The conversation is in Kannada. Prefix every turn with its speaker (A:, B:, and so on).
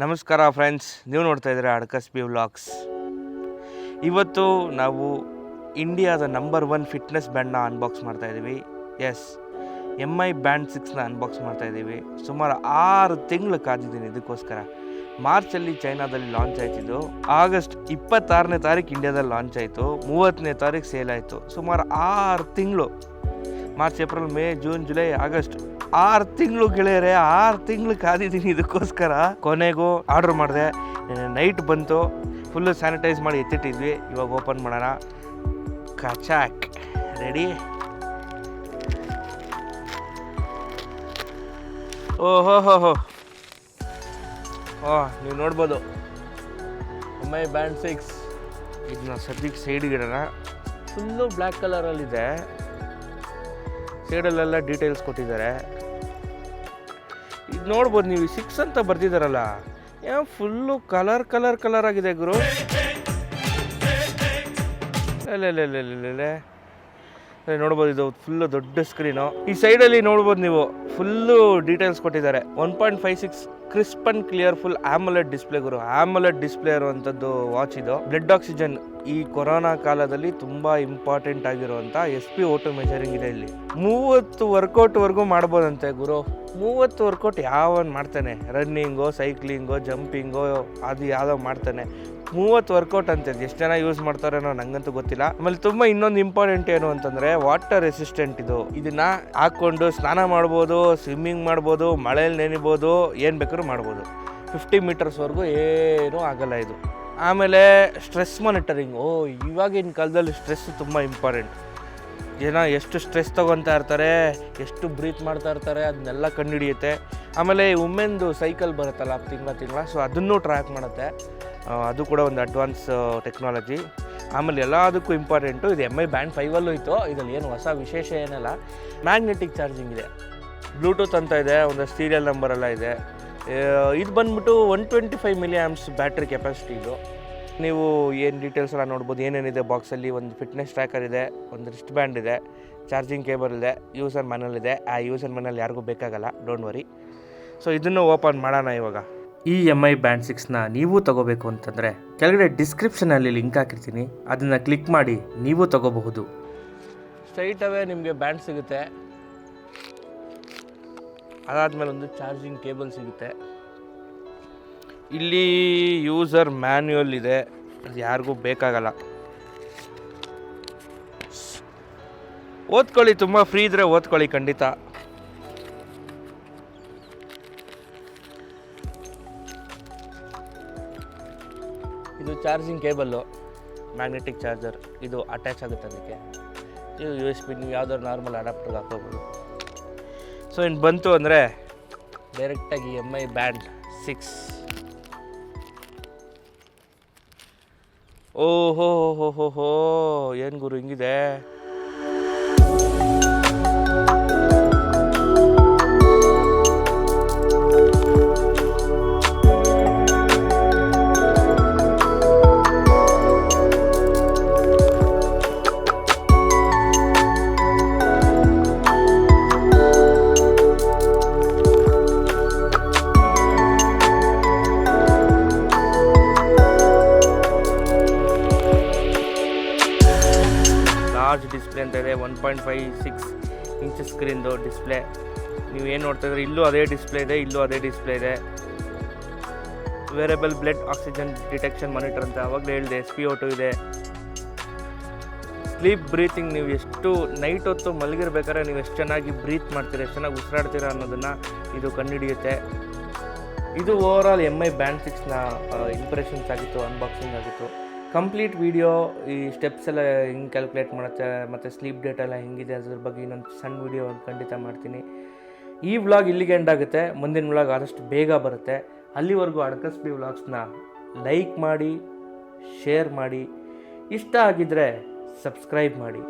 A: ನಮಸ್ಕಾರ ಫ್ರೆಂಡ್ಸ್, ನೀವು ನೋಡ್ತಾ ಇದ್ದೀರಾ ಅಡಕಸಬಿ ವ್ಲಾಗ್ಸ್. ಇವತ್ತು ನಾವು ಇಂಡಿಯಾದ No.1 ಫಿಟ್ನೆಸ್ ಬ್ಯಾಂಡ್ನ ಅನ್ಬಾಕ್ಸ್ ಮಾಡ್ತಾ ಇದ್ದೀವಿ. ಎಸ್, MI ಬ್ಯಾಂಡ್ 6ನ ಅನ್ಬಾಕ್ಸ್ ಮಾಡ್ತಾ ಇದ್ದೀವಿ. ಸುಮಾರು 6 ತಿಂಗಳು ಕಾದಿದ್ದೀನಿ ಇದಕ್ಕೋಸ್ಕರ. ಮಾರ್ಚಲ್ಲಿ ಚೈನಾದಲ್ಲಿ ಲಾಂಚ್ ಆಯ್ತಿದ್ದು, ಆಗಸ್ಟ್ 26ನೇ ತಾರೀಕು ಇಂಡಿಯಾದಲ್ಲಿ ಲಾಂಚ್ ಆಯಿತು, 30ನೇ ತಾರೀಕು ಸೇಲ್ ಆಯಿತು. ಸುಮಾರು 6 ತಿಂಗಳು, March, April, May, June, July, August 6 ತಿಂಗಳು ಗೆಳೆಯರೆ, 6 ತಿಂಗಳು ಕಾದಿದ್ದೀನಿ ಇದಕ್ಕೋಸ್ಕರ. ಕೊನೆಗೂ ಆರ್ಡ್ರ್ ಮಾಡಿದೆ, ನೈಟ್ ಬಂತು, ಫುಲ್ಲು ಸ್ಯಾನಿಟೈಸ್ ಮಾಡಿ ಎತ್ತಿಟ್ಟಿದ್ವಿ. ಇವಾಗ ಓಪನ್ ಮಾಡೋಣ. ಕಚಾಕ್ ರೆಡಿ. ಓಹೋ ನೀವು ನೋಡ್ಬೋದು MI ಬ್ಯಾಂಡ್ 6. ಇದನ್ನ ಸದ್ಯಕ್ಕೆ ಸೈಡ್ಗೆ ಇಡೋಣ. ಫುಲ್ಲು ಬ್ಲ್ಯಾಕ್ ಕಲರಲ್ಲಿದೆ, ಸೈಡಲ್ಲೆಲ್ಲ ಡೀಟೇಲ್ಸ್ ಕೊಟ್ಟಿದ್ದಾರೆ. ಇದು ನೋಡ್ಬೋದು ನೀವು, 6 ಅಂತ ಬರ್ತಿದ್ದಾರಲ್ಲ, ಫುಲ್ಲು ಕಲರ್ ಆಗಿದೆ ಗುರು. ನೋಡ್ಬೋದು, ಇದು ಫುಲ್ಲು ದೊಡ್ಡ ಸ್ಕ್ರೀನು. ಈ ಸೈಡಲ್ಲಿ ನೋಡ್ಬೋದು ನೀವು, ಫುಲ್ಲು ಡೀಟೇಲ್ಸ್ ಕೊಟ್ಟಿದ್ದಾರೆ. 1.56 crisp and clear full AMOLED display ಗುರು. ಆಮೋಲೆಡ್ ಡಿಸ್ಪ್ಲೇ ಇರುವಂಥದ್ದು ವಾಚ್ ಇದು. ಬ್ಲಡ್ ಆಕ್ಸಿಜನ್ ಈ ಕೊರೋನಾ ಕಾಲದಲ್ಲಿ ತುಂಬ ಇಂಪಾರ್ಟೆಂಟ್ ಆಗಿರುವಂಥ SpO2 ಮೆಜರಿಂಗ್ ಇದೆ ಇಲ್ಲಿ. 30 ವರ್ಕೌಟ್ವರೆಗೂ ಮಾಡ್ಬೋದಂತೆ ಗುರು. 30 ವರ್ಕೌಟ್ ಯಾವನ್ ಮಾಡ್ತಾನೆ? ರನ್ನಿಂಗೋ, ಸೈಕ್ಲಿಂಗೋ, ಜಂಪಿಂಗೋ, ಅದು ಯಾವುದೋ ಮಾಡ್ತಾನೆ. 30 ವರ್ಕೌಟ್ ಅಂತ. ಎಷ್ಟು ಜನ ಯೂಸ್ ಮಾಡ್ತಾರೇನೋ ನಂಗಂತೂ ಗೊತ್ತಿಲ್ಲ. ಆಮೇಲೆ ತುಂಬ ಇನ್ನೊಂದು ಇಂಪಾರ್ಟೆಂಟ್ ಏನು ಅಂತಂದರೆ, ವಾಟರ್ ರೆಸಿಸ್ಟೆಂಟ್ ಇದು. ಇದನ್ನ ಹಾಕ್ಕೊಂಡು ಸ್ನಾನ ಮಾಡ್ಬೋದು, ಸ್ವಿಮ್ಮಿಂಗ್ ಮಾಡ್ಬೋದು, ಮಳೆಯಲ್ಲಿ ನೆನಿಬೋದು, ಏನು ಬೇಕಾದ್ರೂ ಮಾಡ್ಬೋದು. 50 ಮೀಟರ್ಸ್ವರೆಗೂ ಏನೂ ಆಗಲ್ಲ ಇದು. ಆಮೇಲೆ ಸ್ಟ್ರೆಸ್ ಮಾನಿಟರಿಂಗ್. ಇವಾಗಿನ ಕಾಲದಲ್ಲಿ ಸ್ಟ್ರೆಸ್ ತುಂಬ ಇಂಪಾರ್ಟೆಂಟ್. ಜನ ಎಷ್ಟು ಸ್ಟ್ರೆಸ್ ತೊಗೊತಾ ಇರ್ತಾರೆ, ಎಷ್ಟು ಬ್ರೀತ್ ಮಾಡ್ತಾ ಇರ್ತಾರೆ, ಅದನ್ನೆಲ್ಲ ಕಂಡುಹಿಡಿಯುತ್ತೆ. ಆಮೇಲೆ ವುಮೆನ್ದು ಸೈಕಲ್ ಬರುತ್ತಲ್ಲ ತಿಂಗಳ, ಸೊ ಅದನ್ನು ಟ್ರ್ಯಾಕ್ ಮಾಡುತ್ತೆ. ಅದು ಕೂಡ ಒಂದು ಅಡ್ವಾನ್ಸ್ ಟೆಕ್ನಾಲಜಿ. ಆಮೇಲೆ ಎಲ್ಲದಕ್ಕೂ ಇಂಪಾರ್ಟೆಂಟು, ಇದು MI ಬ್ಯಾಂಡ್ 5ಅಲ್ಲೂ ಇತ್ತು. ಇದರಲ್ಲಿ ಏನು ಹೊಸ ವಿಶೇಷ ಏನಲ್ಲ, ಮ್ಯಾಗ್ನೆಟಿಕ್ ಚಾರ್ಜಿಂಗ್ ಇದೆ, ಬ್ಲೂಟೂತ್ ಅಂತ ಇದೆ, ಒಂದು ಸೀರಿಯಲ್ ನಂಬರೆಲ್ಲ ಇದೆ. ಇದು ಬಂದ್ಬಿಟ್ಟು 125 mAh ಬ್ಯಾಟ್ರಿ ಕೆಪಾಸಿಟಿ ಇದು. ನೀವು ಏನು ಡೀಟೇಲ್ಸ್ ಎಲ್ಲ ನೋಡ್ಬೋದು, ಏನೇನಿದೆ ಬಾಕ್ಸಲ್ಲಿ. ಒಂದು ಫಿಟ್ನೆಸ್ ಟ್ರ್ಯಾಕರ್ ಇದೆ, ಒಂದು ರಿಸ್ಟ್ ಬ್ಯಾಂಡ್ ಇದೆ, ಚಾರ್ಜಿಂಗ್ ಕೇಬಲ್ ಇದೆ, ಯೂಸರ್ ಮ್ಯಾನುವಲ್ ಇದೆ. ಆ ಯೂಸರ್ ಮ್ಯಾನುವಲ್ ಯಾರಿಗೂ ಬೇಕಾಗಲ್ಲ, ಡೋಂಟ್ ವರಿ. ಸೊ ಇದನ್ನು ಓಪನ್ ಮಾಡೋಣ ಇವಾಗ. ಈ MI ಬ್ಯಾಂಡ್ 6ನ ನೀವು ತಗೋಬೇಕು ಅಂತಂದರೆ ಕೆಳಗಡೆ ಡಿಸ್ಕ್ರಿಪ್ಷನಲ್ಲಿ ಲಿಂಕ್ ಹಾಕಿರ್ತೀನಿ, ಅದನ್ನು ಕ್ಲಿಕ್ ಮಾಡಿ ನೀವು ತಗೋಬಹುದು. ಸ್ಟ್ರೈಟ್ ಅವೇ ನಿಮಗೆ ಬ್ಯಾಂಡ್ ಸಿಗುತ್ತೆ. ಅದಾದಮೇಲೆ ಒಂದು ಚಾರ್ಜಿಂಗ್ ಕೇಬಲ್ ಸಿಗುತ್ತೆ. ಇಲ್ಲಿ ಯೂಸರ್ ಮ್ಯಾನ್ಯುವಲ್ ಇದೆ, ಅದು ಯಾರಿಗೂ ಬೇಕಾಗಲ್ಲ. ಓದ್ಕೊಳ್ಳಿ, ತುಂಬ ಫ್ರೀ ಇದ್ದರೆ ಓದ್ಕೊಳ್ಳಿ ಖಂಡಿತ. ಇದು ಚಾರ್ಜಿಂಗ್ ಕೇಬಲ್ಲು, ಮ್ಯಾಗ್ನೆಟಿಕ್ ಚಾರ್ಜರ್. ಇದು ಅಟ್ಯಾಚ್ ಆಗುತ್ತೆ ಅದಕ್ಕೆ. ಇದು USB, ನೀವು ಯಾವುದಾದ್ರು ನಾರ್ಮಲ್ ಅಡಾಪ್ಟರ್ಗೆ ಹಾಕೋಬೋದು. ಸೊ ಇನ್ನು ಬಂತು ಅಂದರೆ ಡೈರೆಕ್ಟಾಗಿ MI ಬ್ಯಾಂಡ್ 6. ಓಹೋ ಏನು ಗುರು ಹಿಂಗಿದೆ. ಲಾರ್ಜ್ ಡಿಸ್ಪ್ಲೇ ಅಂತ ಇದೆ, 1.56 ಇಂಚಸ್ ಸ್ಕ್ರೀನ್ದು ಡಿಸ್ಪ್ಲೇ. ನೀವು ಏನು ನೋಡ್ತಾ ಇದ್ರೆ, ಇಲ್ಲೂ ಅದೇ ಡಿಸ್ಪ್ಲೇ ಇದೆ, ಇಲ್ಲೂ ಅದೇ ಡಿಸ್ಪ್ಲೇ ಇದೆ. Variable blood oxygen detection monitor ಅಂತ ಆವಾಗಲೇ ಹೇಳಿದೆ. SpO2 ಇದೆ. ಸ್ಲೀಪ್ ಬ್ರೀತಿಂಗ್, ನೀವು ಎಷ್ಟು ನೈಟ್ ಹೊತ್ತು ಮಲಗಿರ್ಬೇಕಾದ್ರೆ ನೀವು ಎಷ್ಟು ಚೆನ್ನಾಗಿ ಬ್ರೀತ್ ಮಾಡ್ತೀರಾ, ಎಷ್ಟು ಚೆನ್ನಾಗಿ ಉಸಿರಾಡ್ತೀರಾ ಅನ್ನೋದನ್ನು ಇದು ಕಂಡುಹಿಡಿಯುತ್ತೆ. ಇದು ಓವರಾಲ್ MI ಬ್ಯಾಂಡ್ 6ನ ಇಂಪ್ರೆಷನ್ಸ್ ಆಗಿತ್ತು, ಅನ್ಬಾಕ್ಸಿಂಗ್ ಆಗಿತ್ತು. ಕಂಪ್ಲೀಟ್ ವಿಡಿಯೋ, ಈ ಸ್ಟೆಪ್ಸ್ ಎಲ್ಲ ಹೆಂಗೆ ಕ್ಯಾಲ್ಕುಲೇಟ್ ಮಾಡುತ್ತೆ ಮತ್ತು ಸ್ಲೀಪ್ ಡೇಟ್ ಎಲ್ಲ ಹೆಂಗಿದೆ ಅದ್ರ ಬಗ್ಗೆ ಇನ್ನೊಂದು ಸಣ್ಣ ವಿಡಿಯೋ ಖಂಡಿತ ಮಾಡ್ತೀನಿ. ಈ ವ್ಲಾಗ್ ಇಲ್ಲಿಗೆ ಎಂಡ್ ಆಗುತ್ತೆ. ಮುಂದಿನ ವ್ಲಾಗ್ ಆದಷ್ಟು ಬೇಗ ಬರುತ್ತೆ. ಅಲ್ಲಿವರೆಗೂ ಅಡಕಸಬಿ ವ್ಲಾಗ್ಸ್ನ ಲೈಕ್ ಮಾಡಿ, ಶೇರ್ ಮಾಡಿ, ಇಷ್ಟ ಆಗಿದ್ದರೆ ಸಬ್ಸ್ಕ್ರೈಬ್ ಮಾಡಿ.